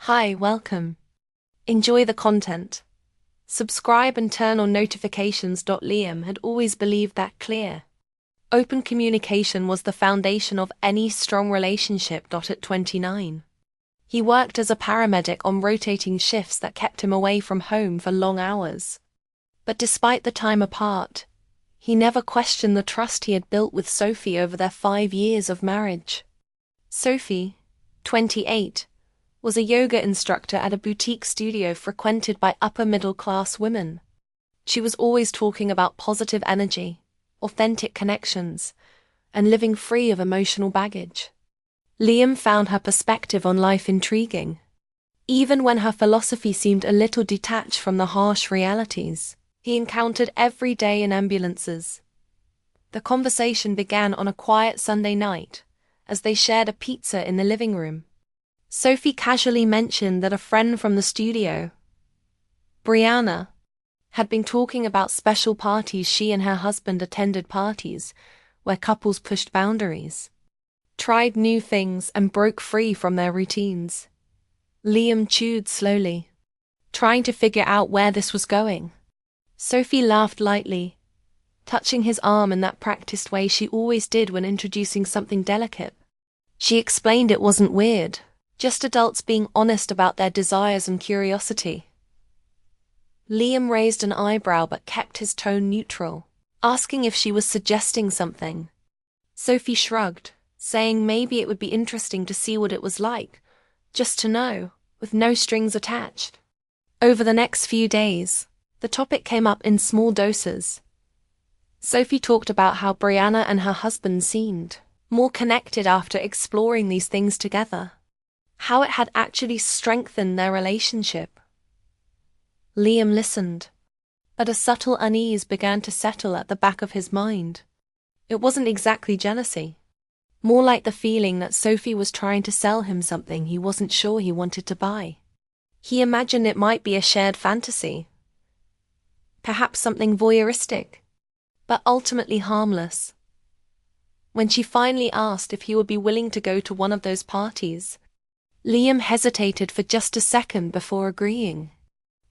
Hi, welcome. Enjoy the content. Subscribe and turn on notifications. Liam had always believed that clear, open communication was the foundation of any strong relationship. At 29, he worked as a paramedic on rotating shifts that kept him away from home for long hours. But despite the time apart, he never questioned the trust he had built with Sophie over their 5 years of marriage. Sophie, 28, was a yoga instructor at a boutique studio frequented by upper-middle-class women. She was always talking about positive energy, authentic connections, and living free of emotional baggage. Liam found her perspective on life intriguing, even when her philosophy seemed a little detached from the harsh realities he encountered every day in ambulances. The conversation began on a quiet Sunday night, as they shared a pizza in the living room. Sophie casually mentioned that a friend from the studio, Brianna, had been talking about special parties she and her husband attended, parties where couples pushed boundaries, tried new things, and broke free from their routines. Liam chewed slowly, trying to figure out where this was going. Sophie laughed lightly, touching his arm in that practiced way she always did when introducing something delicate. She explained it wasn't weird, just adults being honest about their desires and curiosity. Liam raised an eyebrow but kept his tone neutral, asking if she was suggesting something. Sophie shrugged, saying maybe it would be interesting to see what it was like, just to know, with no strings attached. Over the next few days, the topic came up in small doses. Sophie talked about how Brianna and her husband seemed more connected after exploring these things together, how it had actually strengthened their relationship. Liam listened, but a subtle unease began to settle at the back of his mind. It wasn't exactly jealousy, more like the feeling that Sophie was trying to sell him something he wasn't sure he wanted to buy. He imagined it might be a shared fantasy, perhaps something voyeuristic, but ultimately harmless. When she finally asked if he would be willing to go to one of those parties, Liam hesitated for just a second before agreeing.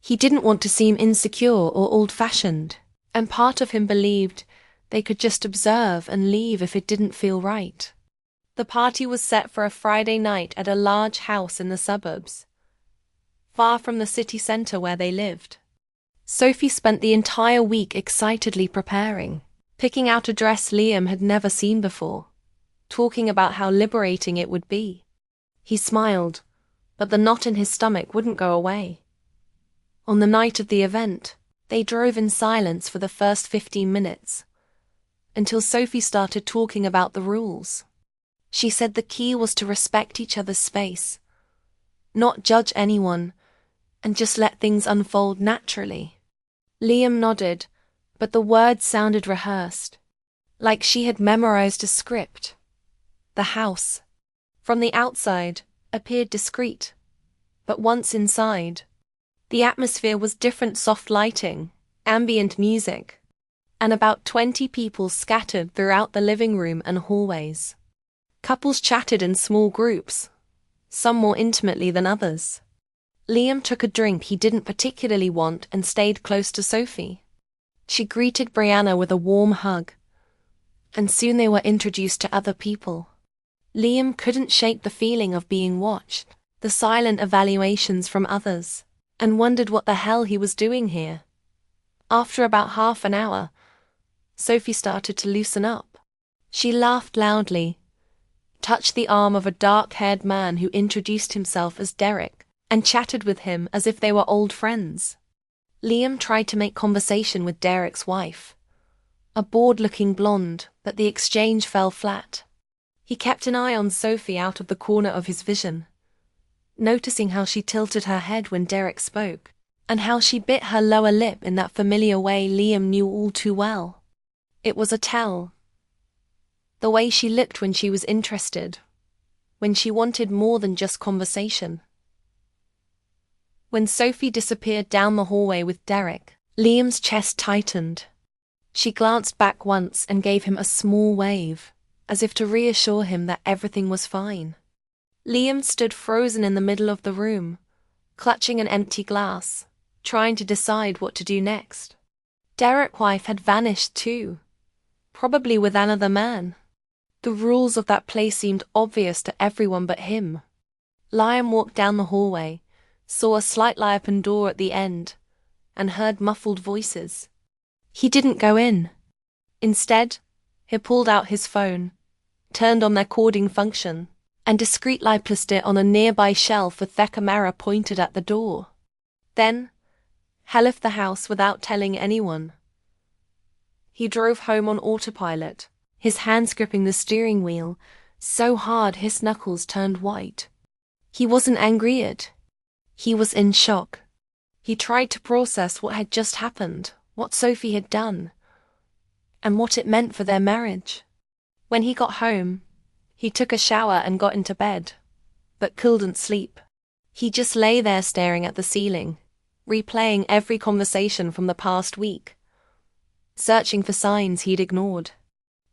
He didn't want to seem insecure or old-fashioned, and part of him believed they could just observe and leave if it didn't feel right. The party was set for a Friday night at a large house in the suburbs, far from the city centre where they lived. Sophie spent the entire week excitedly preparing, picking out a dress Liam had never seen before, talking about how liberating it would be. He smiled, but the knot in his stomach wouldn't go away. On the night of the event, they drove in silence for the first 15 minutes, until Sophie started talking about the rules. She said the key was to respect each other's space, not judge anyone, and just let things unfold naturally. Liam nodded, but the words sounded rehearsed, like she had memorized a script. The house, from the outside, appeared discreet, but once inside, the atmosphere was different: soft lighting, ambient music, and about 20 people scattered throughout the living room and hallways. Couples chatted in small groups, some more intimately than others. Liam took a drink he didn't particularly want and stayed close to Sophie. She greeted Brianna with a warm hug, and soon they were introduced to other people. Liam couldn't shake the feeling of being watched, the silent evaluations from others, and wondered what the hell he was doing here. After about half an hour, Sophie started to loosen up. She laughed loudly, touched the arm of a dark-haired man who introduced himself as Derek, and chatted with him as if they were old friends. Liam tried to make conversation with Derek's wife, a bored-looking blonde, but the exchange fell flat. He kept an eye on Sophie out of the corner of his vision, noticing how she tilted her head when Derek spoke, and how she bit her lower lip in that familiar way Liam knew all too well. It was a tell. The way she looked when she was interested, when she wanted more than just conversation. When Sophie disappeared down the hallway with Derek, Liam's chest tightened. She glanced back once and gave him a small wave, as if to reassure him that everything was fine. Liam stood frozen in the middle of the room, clutching an empty glass, trying to decide what to do next. Derek's wife had vanished too, probably with another man. The rules of that place seemed obvious to everyone but him. Liam walked down the hallway, saw a slightly open door at the end, and heard muffled voices. He didn't go in. Instead, he pulled out his phone, turned on the recording function, and discreetly placed it on a nearby shelf with the camera pointed at the door. Then, he left the house without telling anyone. He drove home on autopilot, his hands gripping the steering wheel, so hard his knuckles turned white. He wasn't angry yet. He was in shock. He tried to process what had just happened, what Sophie had done, and what it meant for their marriage. When he got home, he took a shower and got into bed, but couldn't sleep. He just lay there staring at the ceiling, replaying every conversation from the past week, searching for signs he'd ignored.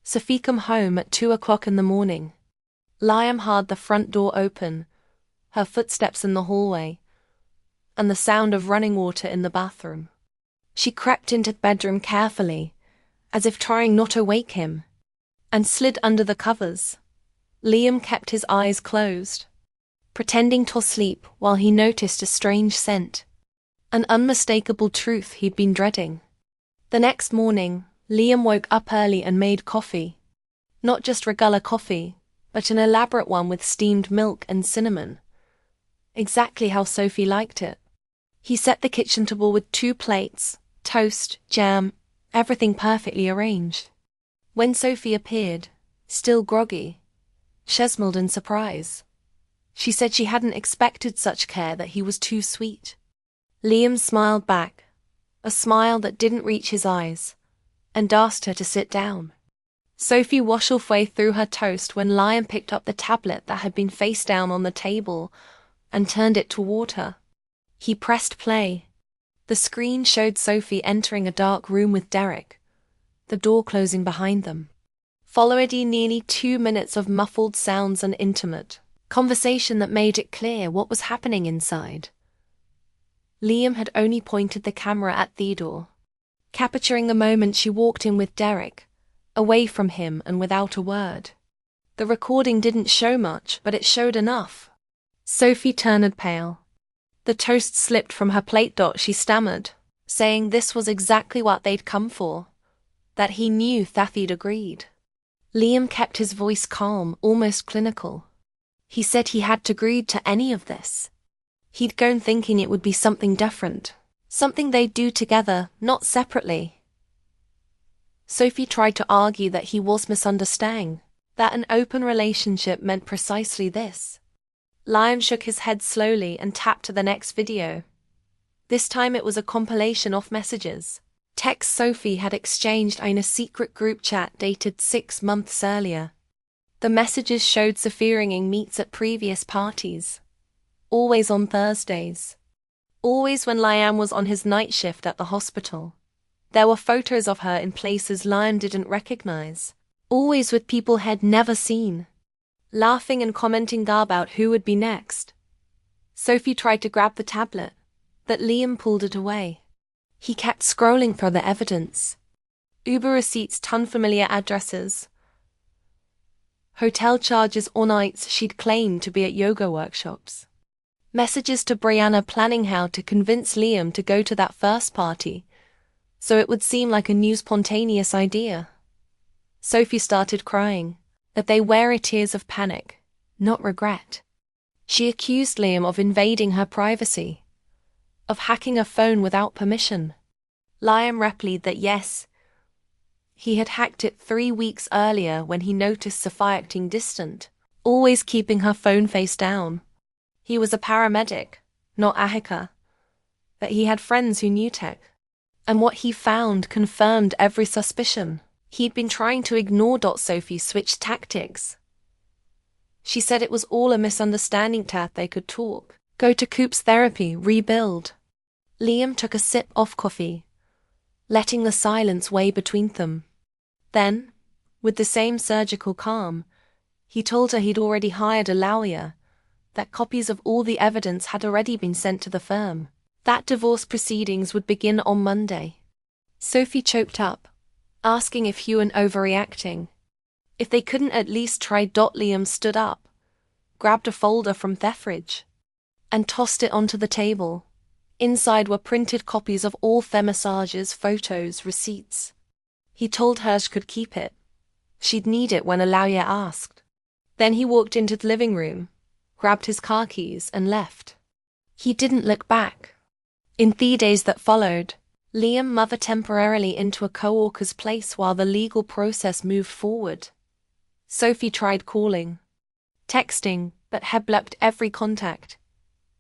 Sophie came home at 2 o'clock in the morning. Liam heard the front door open, her footsteps in the hallway, and the sound of running water in the bathroom. She crept into the bedroom carefully, as if trying not to wake him, and slid under the covers. Liam kept his eyes closed, pretending to sleep while he noticed a strange scent, an unmistakable truth he'd been dreading. The next morning, Liam woke up early and made coffee. Not just regular coffee, but an elaborate one with steamed milk and cinnamon. Exactly how Sophie liked it. He set the kitchen table with 2 plates, toast, jam, everything perfectly arranged. When Sophie appeared, still groggy, she smiled in surprise. She said she hadn't expected such care, that he was too sweet. Liam smiled back, a smile that didn't reach his eyes, and asked her to sit down. Sophie washed halfway through her toast when Liam picked up the tablet that had been face down on the table and turned it toward her. He pressed play. The screen showed Sophie entering a dark room with Derek, the door closing behind them. Followed nearly 2 minutes of muffled sounds and intimate conversation that made it clear what was happening inside. Liam had only pointed the camera at the door, capturing the moment she walked in with Derek, away from him and without a word. The recording didn't show much, but it showed enough. Sophie turned pale. The toast slipped from her plate. She stammered, saying this was exactly what they'd come for, that he knew Thathi'd agreed. Liam kept his voice calm, almost clinical. He said he hadn't agreed to any of this. He'd gone thinking it would be something different, something they'd do together, not separately. Sophie tried to argue that he was misunderstanding, that an open relationship meant precisely this. Liam shook his head slowly and tapped to the next video. This time it was a compilation of messages, texts Sophie had exchanged in a secret group chat dated 6 months earlier. The messages showed Sophie ringing meets at previous parties, always on Thursdays, always when Liam was on his night shift at the hospital. There were photos of her in places Liam didn't recognize, always with people he'd never seen, laughing and commenting about who would be next. Sophie tried to grab the tablet, but Liam pulled it away. He kept scrolling through the evidence. Uber receipts, unfamiliar addresses, hotel charges or nights she'd claimed to be at yoga workshops. Messages to Brianna planning how to convince Liam to go to that first party, so it would seem like a new spontaneous idea. Sophie started crying, but they were tears of panic, not regret. She accused Liam of invading her privacy, of hacking her phone without permission. Liam replied that yes, he had hacked it 3 weeks earlier when he noticed Sophie acting distant, always keeping her phone face down. He was a paramedic, not a hacker, but he had friends who knew tech, and what he found confirmed every suspicion. He'd been trying to ignore. Sophie switched tactics. She said it was all a misunderstanding, that they could talk, go to Coop's therapy, rebuild. Liam took a sip of coffee, letting the silence weigh between them. Then, with the same surgical calm, he told her he'd already hired a lawyer, that copies of all the evidence had already been sent to the firm. That divorce proceedings would begin on Monday. Sophie choked up, asking if Hugh and overreacting. If they couldn't at least try. Liam stood up, grabbed a folder from the fridge, and tossed it onto the table. Inside were printed copies of all massages, photos, receipts. He told her she could keep it. She'd need it when a lawyer asked. Then he walked into the living room, grabbed his car keys and left. He didn't look back. In the days that followed, Liam moved temporarily into a co-worker's place while the legal process moved forward. Sophie tried calling, texting, but had blocked every contact.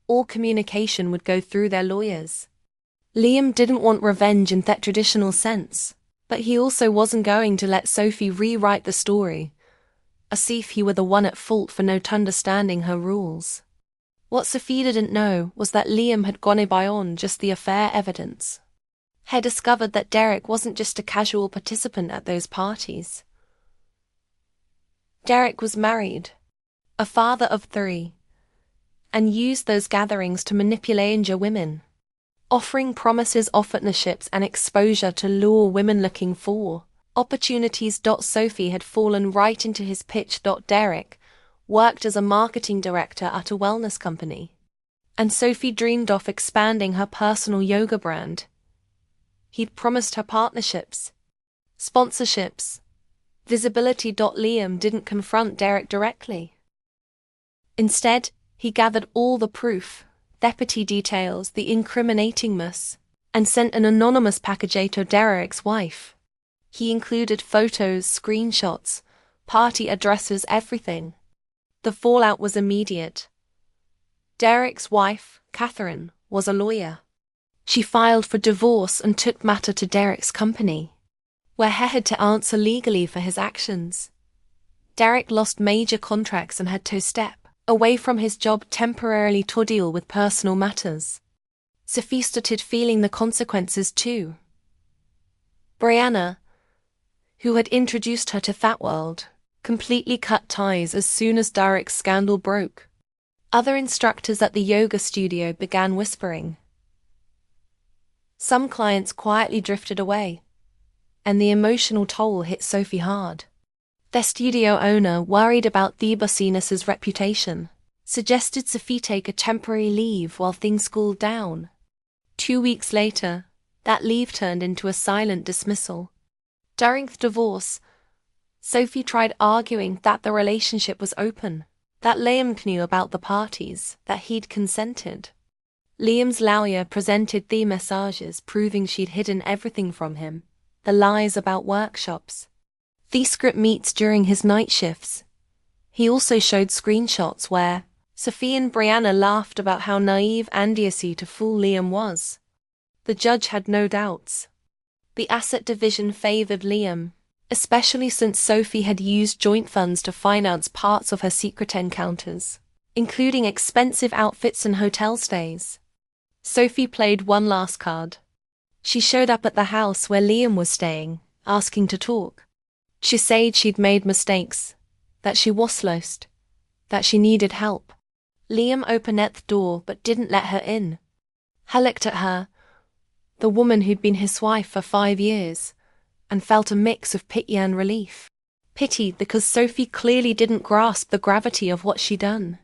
All communication would go through their lawyers. Liam didn't want revenge in that traditional sense, but he also wasn't going to let Sophie rewrite the story, as if he were the one at fault for not understanding her rules. What Sophie didn't know was that Liam had gone beyond just the affair evidence. Had discovered that Derek wasn't just a casual participant at those parties. Derek was married, a father of 3, and used those gatherings to manipulate younger women, offering promises of partnerships and exposure to lure women looking for opportunities. Sophie had fallen right into his pitch. Derek worked as a marketing director at a wellness company, and Sophie dreamed of expanding her personal yoga brand. He'd promised her partnerships, sponsorships, visibility. Liam didn't confront Derek directly. Instead, he gathered all the proof, the petty details, the incriminating mess, and sent an anonymous package to Derek's wife. He included photos, screenshots, party addresses, everything. The fallout was immediate. Derek's wife, Catherine, was a lawyer. She filed for divorce and took matter to Derek's company, where he had to answer legally for his actions. Derek lost major contracts and had to step away from his job temporarily to deal with personal matters. Sophie started feeling the consequences too. Brianna, who had introduced her to that world, completely cut ties as soon as Derek's scandal broke. Other instructors at the yoga studio began whispering. Some clients quietly drifted away, and the emotional toll hit Sophie hard. The studio owner, worried about the business's reputation, suggested Sophie take a temporary leave while things cooled down. 2 weeks later, that leave turned into a silent dismissal. During the divorce, Sophie tried arguing that the relationship was open, that Liam knew about the parties, that he'd consented. Liam's lawyer presented the messages proving she'd hidden everything from him, the lies about workshops, the script meets during his night shifts. He also showed screenshots where Sophie and Brianna laughed about how naive and idiocy to fool Liam was. The judge had no doubts. The asset division favored Liam, especially since Sophie had used joint funds to finance parts of her secret encounters, including expensive outfits and hotel stays. Sophie played one last card. She showed up at the house where Liam was staying, asking to talk. She said she'd made mistakes, that she was lost, that she needed help. Liam opened the door but didn't let her in. He looked at her, the woman who'd been his wife for 5 years, and felt a mix of pity and relief. Pity because Sophie clearly didn't grasp the gravity of what she'd done.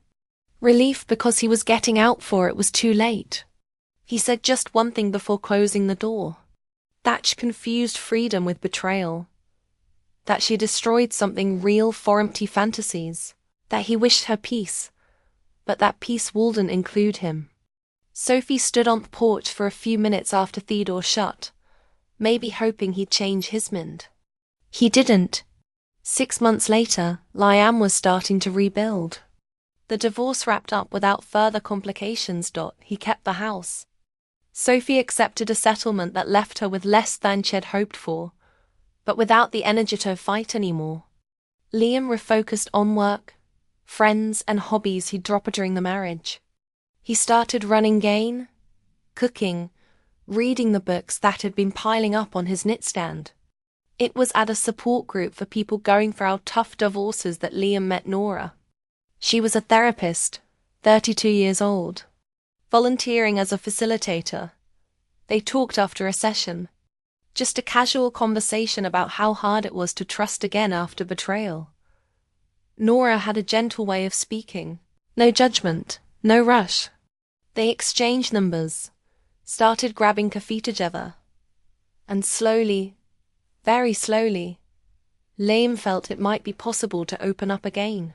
Relief because he was getting out for it was too late. He said just one thing before closing the door. That she confused freedom with betrayal. That she destroyed something real for empty fantasies. That he wished her peace, but that peace wouldn't include him. Sophie stood on the porch for a few minutes after the door shut, maybe hoping he'd change his mind. He didn't. 6 months later, Liam was starting to rebuild. The divorce wrapped up without further complications. He kept the house. Sophie accepted a settlement that left her with less than she had hoped for, but without the energy to fight anymore. Liam refocused on work, friends and hobbies he'd dropped during the marriage. He started running again, cooking, reading the books that had been piling up on his nightstand. It was at a support group for people going through tough divorces that Liam met Nora. She was a therapist, 32 years old, volunteering as a facilitator. They talked after a session. Just a casual conversation about how hard it was to trust again after betrayal. Nora had a gentle way of speaking. No judgment, no rush. They exchanged numbers, started grabbing coffee together. And slowly, very slowly, Liam felt it might be possible to open up again.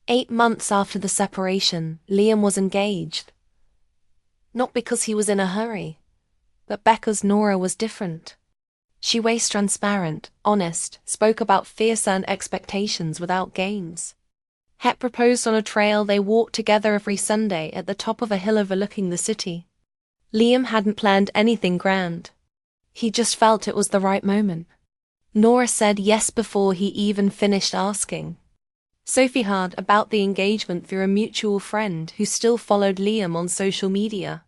8 months after the separation, Liam was engaged. Not because he was in a hurry, but because Nora was different. She was transparent, honest, spoke about fears and expectations without games. Het proposed on a trail they walked together every Sunday at the top of a hill overlooking the city. Liam hadn't planned anything grand. He just felt it was the right moment. Nora said yes before he even finished asking. Sophie heard about the engagement through a mutual friend who still followed Liam on social media.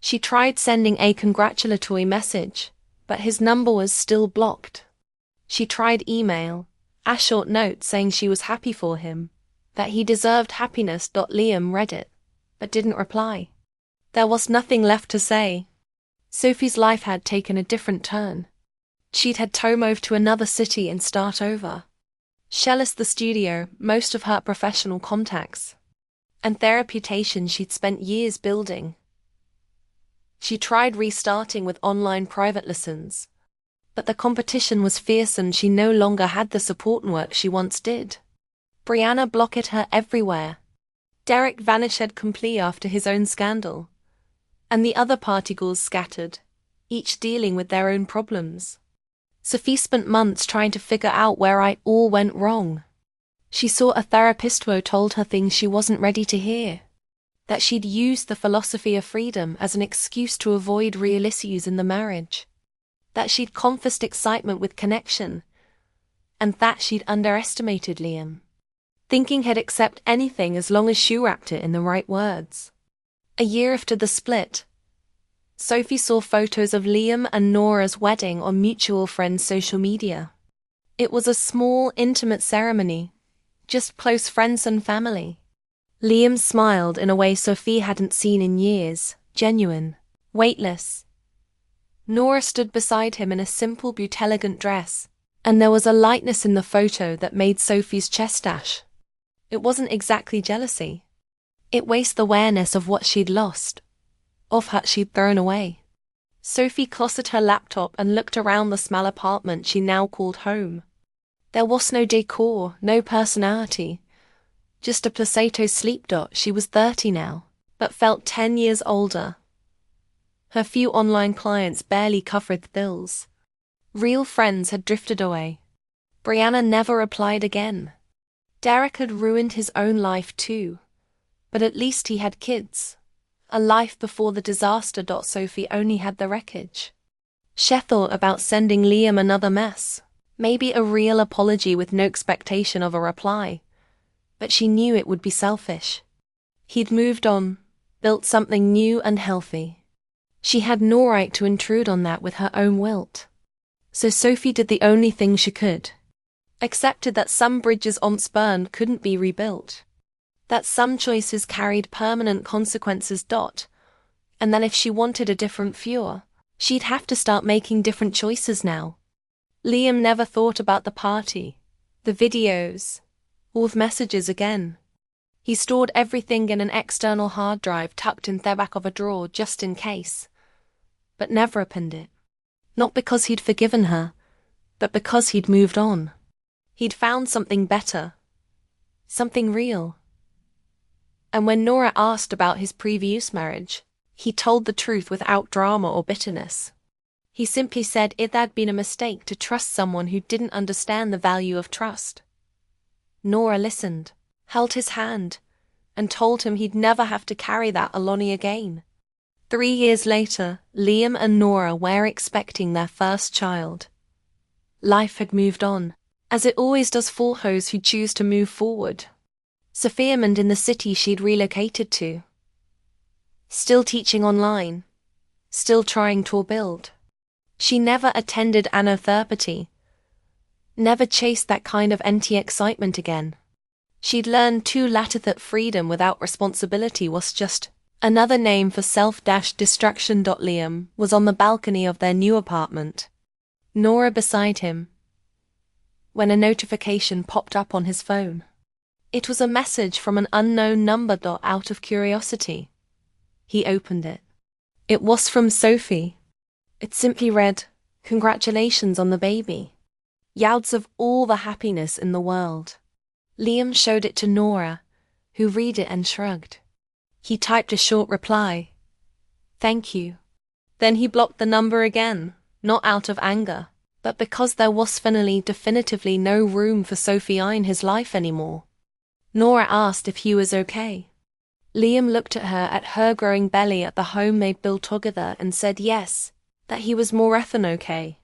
She tried sending a congratulatory message, but his number was still blocked. She tried email, a short note saying she was happy for him, that he deserved happiness. Liam read it, but didn't reply. There was nothing left to say. Sophie's life had taken a different turn. She'd had to move to another city and start over. She lost the studio, most of her professional contacts, and the reputation she'd spent years building. She tried restarting with online private lessons, but the competition was fierce and she no longer had the support work she once did. Brianna blocked her everywhere. Derek vanished completely after his own scandal, and the other party girls scattered, each dealing with their own problems. Sophie spent months trying to figure out where it all went wrong. She saw a therapist who told her things she wasn't ready to hear. That she'd used the philosophy of freedom as an excuse to avoid real issues in the marriage. That she'd confused excitement with connection. And that she'd underestimated Liam, thinking he'd accept anything as long as she wrapped it in the right words. A year after the split, Sophie saw photos of Liam and Nora's wedding on mutual friends' social media. It was a small, intimate ceremony, just close friends and family. Liam smiled in a way Sophie hadn't seen in years, genuine, weightless. Nora stood beside him in a simple but elegant dress, and there was a lightness in the photo that made Sophie's chest dash. It wasn't exactly jealousy. It was the awareness of what she'd lost, of what she'd thrown away. Sophie closed her laptop and looked around the small apartment she now called home. There was no decor, no personality. Just a placebo sleep. She was 30 now, but felt 10 years older. Her few online clients barely covered the bills. Real friends had drifted away. Brianna never replied again. Derek had ruined his own life too, but at least he had kids. A life before the disaster. Sophie only had the wreckage. She thought about sending Liam another mess, maybe a real apology with no expectation of a reply. But she knew it would be selfish. He'd moved on, built something new and healthy. She had no right to intrude on that with her own wilt. So Sophie did the only thing she could. Accepted that some bridges once burned couldn't be rebuilt. That some choices carried permanent consequences. And that if she wanted a different future, she'd have to start making different choices now. Liam never thought about the party, the videos, all the messages again. He stored everything in an external hard drive tucked in the back of a drawer just in case, but never opened it. Not because he'd forgiven her, but because he'd moved on. He'd found something better, something real. And when Nora asked about his previous marriage, he told the truth without drama or bitterness. He simply said it had been a mistake to trust someone who didn't understand the value of trust. Nora listened, held his hand, and told him he'd never have to carry that alone again. 3 years later, Liam and Nora were expecting their first child. Life had moved on, as it always does for those who choose to move forward. Sophia remained in the city she'd relocated to. Still teaching online, still trying to build. She never attended anotherapy, never chased that kind of empty excitement again. She'd learned too later that freedom without responsibility was just another name for self-destruction. Liam was on the balcony of their new apartment, Nora beside him, when a notification popped up on his phone. It was a message from an unknown number. Out of curiosity, he opened it. It was from Sophie. It simply read, "Congratulations on the baby. Youds of all the happiness in the world." Liam showed it to Nora, who read it and shrugged. He typed a short reply. "Thank you." Then he blocked the number again, not out of anger, but because there was finally definitively no room for Sophie in his life anymore. Nora asked if he was okay. Liam looked at her growing belly at the home they'd built together and said yes, that he was more than okay.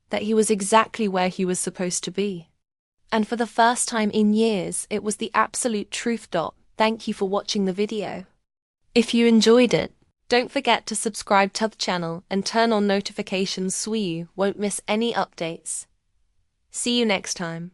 That he was exactly where he was supposed to be. And for the first time in years, it was the absolute truth. Thank you for watching the video. If you enjoyed it, don't forget to subscribe to the channel and turn on notifications so you won't miss any updates. See you next time.